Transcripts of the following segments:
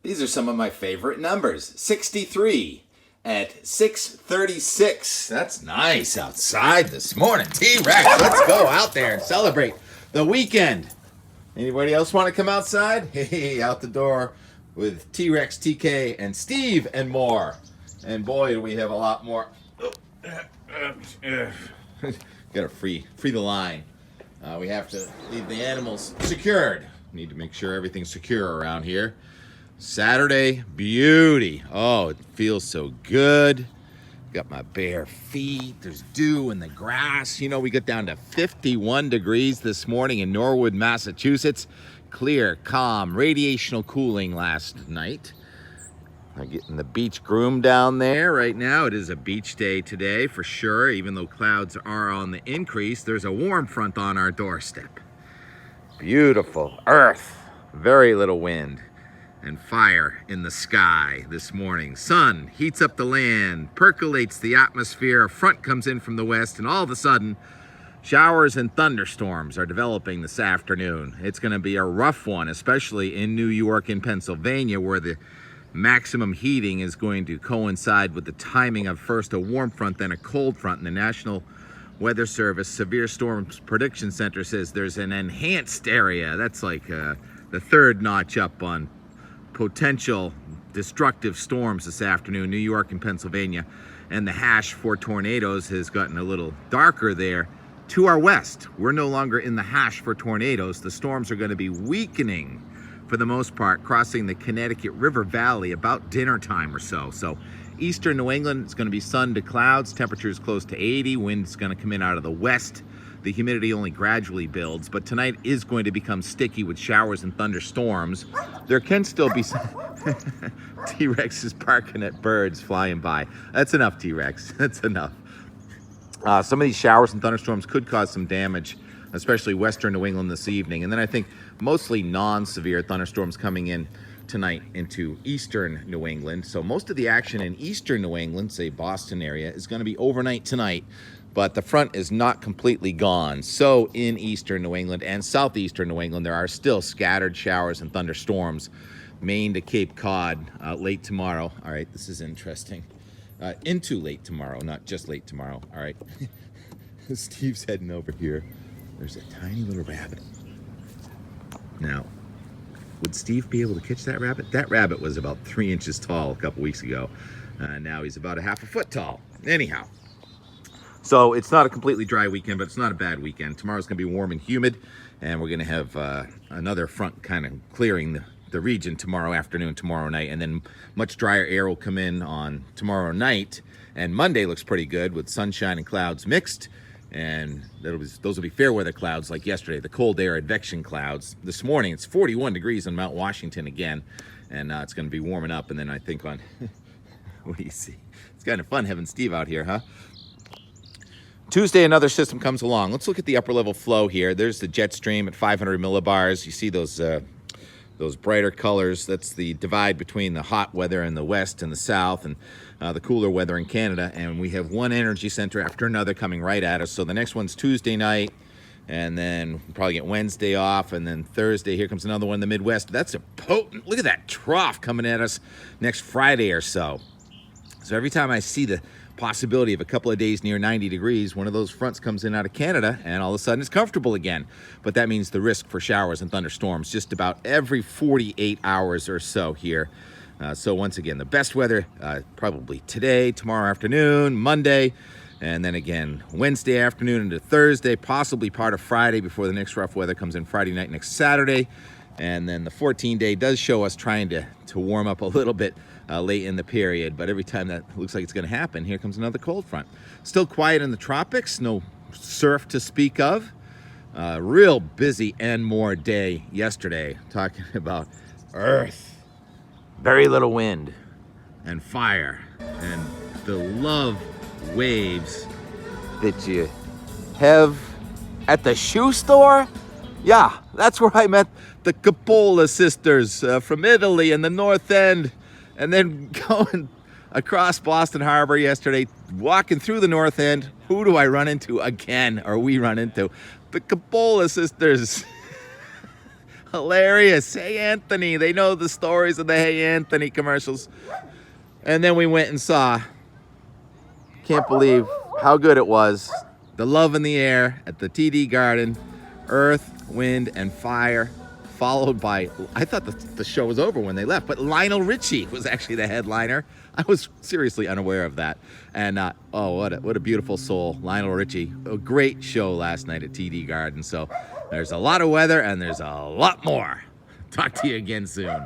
These are some of my favorite numbers. 63 at 6:36. That's nice outside this morning. T-Rex, let's go out there and celebrate the weekend. Anybody else want to come outside? Hey, out the door with T-Rex, TK, and Steve and more. And boy, do we have a lot more. Gotta free the line. We have to leave the animals secured. Need to make sure everything's secure around here. Saturday beauty. Oh, it feels so good. Got my bare feet. There's dew in the grass. You know, we got down to 51 degrees this morning in Norwood, Massachusetts. Clear, calm, radiational cooling last night. I'm getting the beach groomed down there right now. It is a beach day today for sure. Even though clouds are on the increase, there's a warm front on our doorstep. Beautiful earth. Very little wind. And fire in the sky this morning. Sun heats up the land, percolates the atmosphere, a front comes in from the west, and all of a sudden, showers and thunderstorms are developing this afternoon. It's going to be a rough one, especially in New York and Pennsylvania, where the maximum heating is going to coincide with the timing of first a warm front, then a cold front. And the National Weather Service Severe Storms Prediction Center says there's an enhanced area. That's like the third notch up on potential destructive storms this afternoon, New York and Pennsylvania. And the hash for tornadoes has gotten a little darker there to our west. We're no longer in the hash for tornadoes. The storms are going to be weakening for the most part, crossing the Connecticut River Valley about dinner time or so. So eastern New England, it's going to be sun to clouds, temperatures close to 80, wind's going to come in out of the west. The humidity only gradually builds, but tonight is going to become sticky with showers and thunderstorms. There can still be some... T-Rex is barking at birds flying by. That's enough, T-Rex. That's enough. Some of these showers and thunderstorms could cause some damage, especially western New England this evening. And then I think mostly non-severe thunderstorms coming in tonight into eastern New England. So most of the action in eastern New England, say Boston area, is going to be overnight tonight. But the front is not completely gone. So in eastern New England and southeastern New England, there are still scattered showers and thunderstorms. Maine to Cape Cod late tomorrow. All right, this is interesting. Into late tomorrow, not just late tomorrow. All right. Steve's heading over here. There's a tiny little rabbit. Now, would Steve be able to catch that rabbit? That rabbit was about 3 inches tall a couple weeks ago. Now he's about a half a foot tall. Anyhow. So it's not a completely dry weekend, but it's not a bad weekend. Tomorrow's going to be warm and humid, and we're going to have another front kind of clearing the region tomorrow afternoon, tomorrow night, and then much drier air will come in on tomorrow night. And Monday looks pretty good with sunshine and clouds mixed, and those will be fair weather clouds like yesterday, the cold air advection clouds. This morning it's 41 degrees on Mount Washington again, and it's going to be warming up. And then I think on, what do you see? It's kind of fun having Steve out here, huh? Tuesday, another system comes along. Let's look at the upper level flow here. There's the jet stream at 500 millibars. You see those brighter colors. That's the divide between the hot weather in the west and the south, and the cooler weather in Canada. And we have one energy center after another coming right at us. So the next one's Tuesday night, and then we'll probably get Wednesday off, and then Thursday, here comes another one in the Midwest. That's a potent, look at that trough coming at us next Friday or so. So every time I see the possibility of a couple of days near 90 degrees, one of those fronts comes in out of Canada, and all of a sudden it's comfortable again. But that means the risk for showers and thunderstorms just about every 48 hours or so here. So once again, the best weather probably today, tomorrow afternoon, Monday, and then again Wednesday afternoon into Thursday, possibly part of Friday before the next rough weather comes in Friday night next Saturday. And then the 14-day does show us trying to warm up a little bit late in the period, but every time that looks like it's going to happen, here comes another cold front. Still quiet in the tropics, no surf to speak of. Real busy and more day yesterday, talking about earth. Very little wind and fire and the love waves that you have at the shoe store. Yeah, that's where I met the Coppola sisters from Italy in the North End. And then going across Boston Harbor yesterday, walking through the North End, who do I run into again, or we run into? The Coppola sisters. Hilarious. Hey Anthony. They know the stories of the Hey Anthony commercials. And then we went and saw, can't believe how good it was, The Love in the Air at the TD Garden. Earth, Wind, and Fire. Followed by, I thought the show was over when they left, but Lionel Richie was actually the headliner. I was seriously unaware of that. And oh, what a beautiful soul, Lionel Richie. A great show last night at TD Garden. So there's a lot of weather and there's a lot more. Talk to you again soon.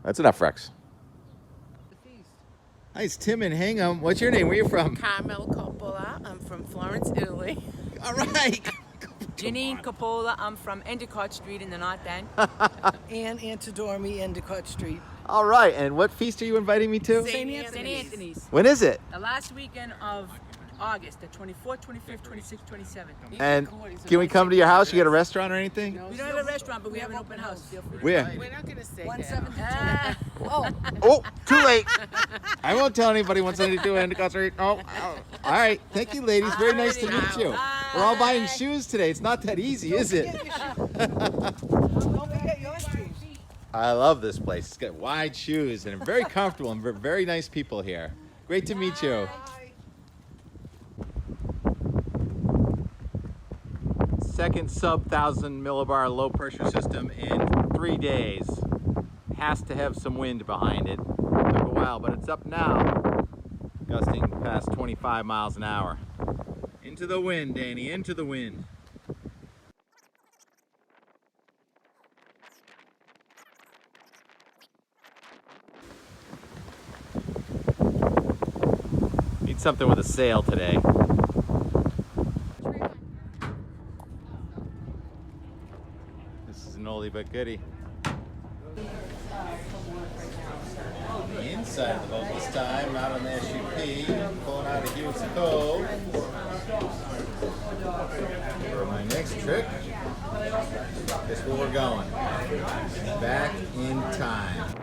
That's enough, Rex. Hi, it's Tim in Hingham. What's your name? Where are you from? Carmel Coppola. I'm from Florence, Italy. All right. Janine Coppola. I'm from Endicott Street in the North End. Ann Antidormi, Endicott Street. All right. And what feast are you inviting me to? St. Anthony's. When is it? The last weekend of August, the 24th, 25th, 26th, 27th. And can we come to your house? You got a restaurant or anything? We don't have a restaurant, but we have an open house. Feel free. Where? We're not going to say 172. Oh, too late. I won't tell anybody once I do Endicott Street. Oh, all right. Thank you, ladies. Very nice to meet you. We're all buying shoes today. It's not that easy, is it? Don't forget your shoes. I love this place. It's got wide shoes and very comfortable and very nice people here. Great to meet you. Second sub-1,000 millibar low pressure system in 3 days. Has to have some wind behind it. Took a while, but it's up now. Gusting past 25 miles an hour. Into the wind, Danny, into the wind. Need something with a sail today. This is an oldie but goodie. The inside of the boat this time, out on the SUP, pulling out of Hewitt's Cove. For my next trip, guess where we're going? Back in time.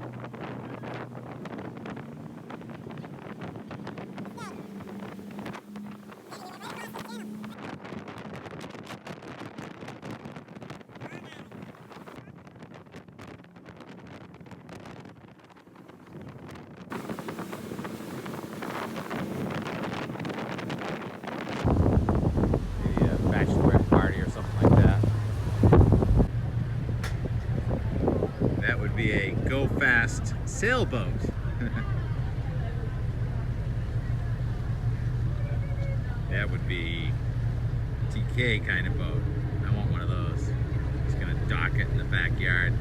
Bachelorette party or something like that. That would be a go fast sailboat. That would be a TK kind of boat. I want one of those. Just gonna dock it in the backyard.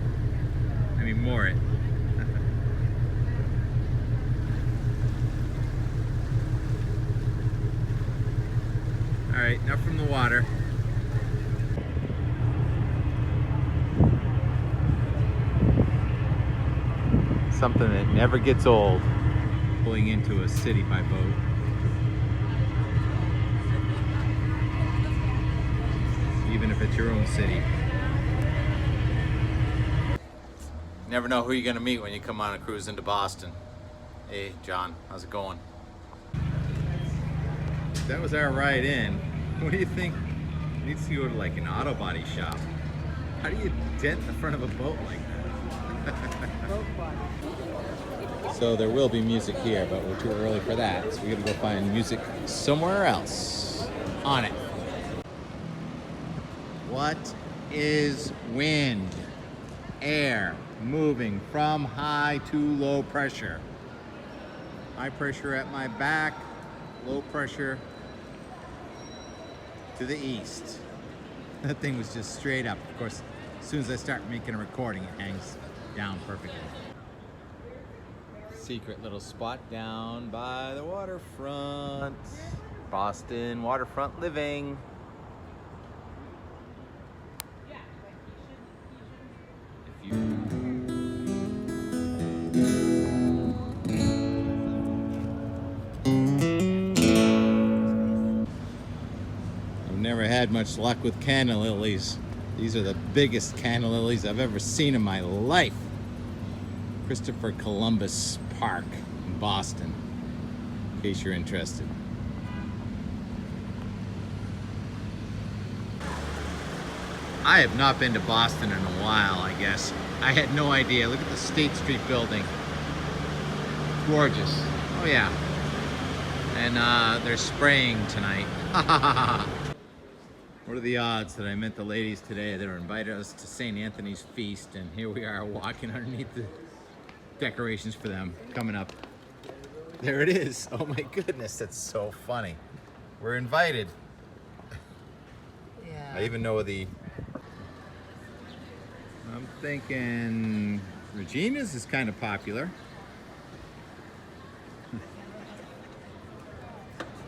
I mean, moor it. All right, enough from the water. Something that never gets old. Pulling into a city by boat. Even if it's your own city. Never know who you're gonna meet when you come on a cruise into Boston. Hey, John, how's it going? That was our ride in. What do you think? Needs to go to like an auto body shop. How do you dent the front of a boat like that? So there will be music here, but we're too early for that. So we gotta go find music somewhere else. On it. What is wind? Air moving from high to low pressure. High pressure at my back, low pressure to the east. That thing was just straight up. Of course, as soon as I start making a recording, it hangs down perfectly. Secret little spot down by the waterfront. Boston waterfront living. If you never had much luck with canna lilies. These are the biggest canna lilies I've ever seen in my life. Christopher Columbus Park in Boston, in case you're interested. I have not been to Boston in a while, I guess. I had no idea. Look at the State Street building. Gorgeous. Oh yeah. And they're spraying tonight. What are the odds that I met the ladies today that invited us to St. Anthony's Feast, and here we are walking underneath the decorations for them coming up. There it is. Oh my goodness, that's so funny. We're invited. Yeah. I even know I'm thinking Regina's is kind of popular.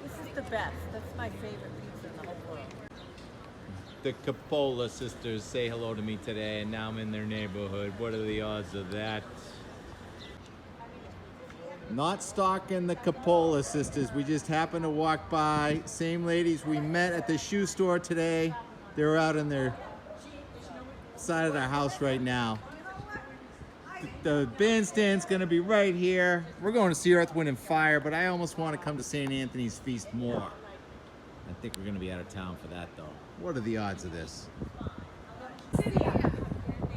This is the best. That's my favorite pizza in the whole world. The Coppola sisters say hello to me today, and now I'm in their neighborhood. What are the odds of that? Not stalking the Coppola sisters. We just happened to walk by. Same ladies we met at the shoe store today. They're out in their side of their house right now. The bandstand's gonna be right here. We're going to see Earth, Wind, and Fire, but I almost want to come to St. Anthony's Feast more. I think we're gonna be out of town for that though. What are the odds of this?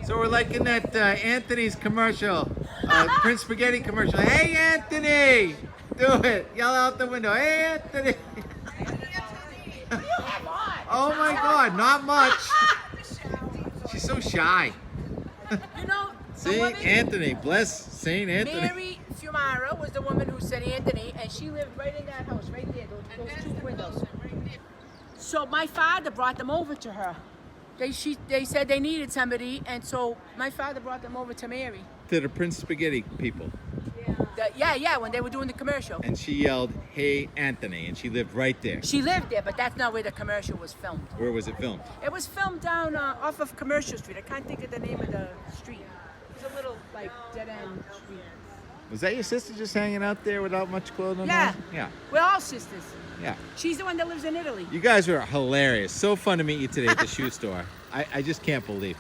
So we're like in that Anthony's commercial, Prince Spaghetti commercial. Hey Anthony! Do it! Yell out the window. Hey Anthony! Oh my God, not much. She's so shy. You know, See, Anthony, bless St. Anthony. Mary Fiumara was the woman who said Anthony, and she lived right in that house, right there, those two windows. So my father brought them over to her. They said they needed somebody, and so my father brought them over to Mary. To the Prince Spaghetti people. Yeah, when they were doing the commercial. And she yelled, "Hey Anthony," and she lived right there. She lived there, but that's not where the commercial was filmed. Where was it filmed? It was filmed down off of Commercial Street. I can't think of the name of the street. It's a little, like, dead-end street. Was that your sister just hanging out there without much clothing Yeah. on? Yeah. We're all sisters. Yeah. She's the one that lives in Italy. You guys were hilarious. So fun to meet you today at the shoe store. I just can't believe.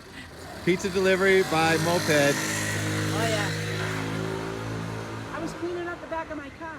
Pizza delivery by moped. Oh, yeah. I was cleaning up the back of my car.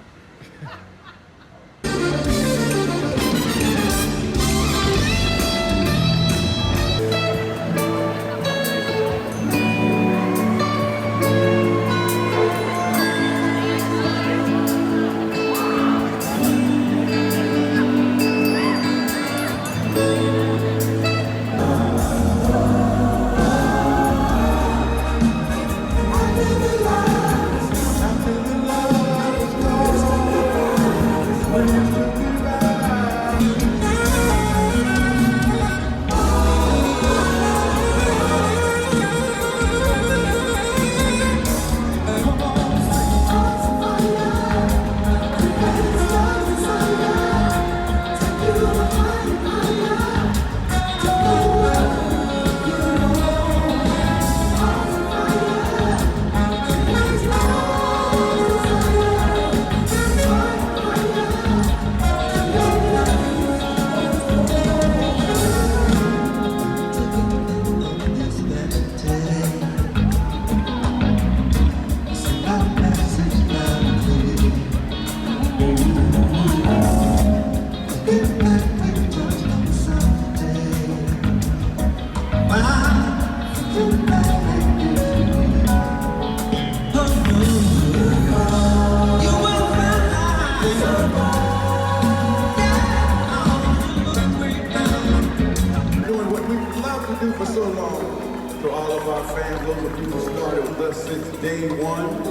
For so long, to all of our fans, those of you who started with us since day one,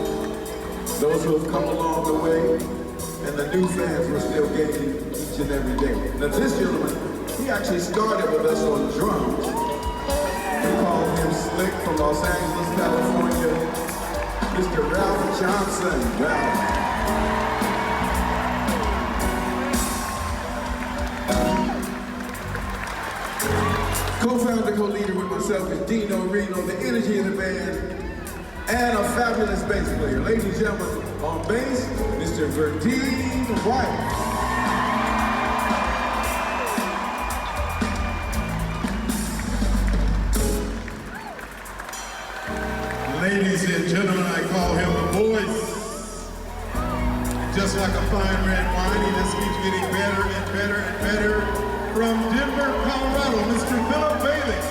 those who have come along the way, and the new fans we're still getting each and every day. Now this gentleman, he actually started with us on drums. We call him Slick from Los Angeles, California, Mr. Ralph Johnson. Ralph. Co-founder, co-leader with myself is Dino Reno, the energy of the band, and a fabulous bass player. Ladies and gentlemen, on bass, Mr. Verdine White. Ladies and gentlemen, I call him the voice. Just like a fine red wine, he just keeps getting better and better and better. From Denver, Colorado, Mr. Philip Bailey.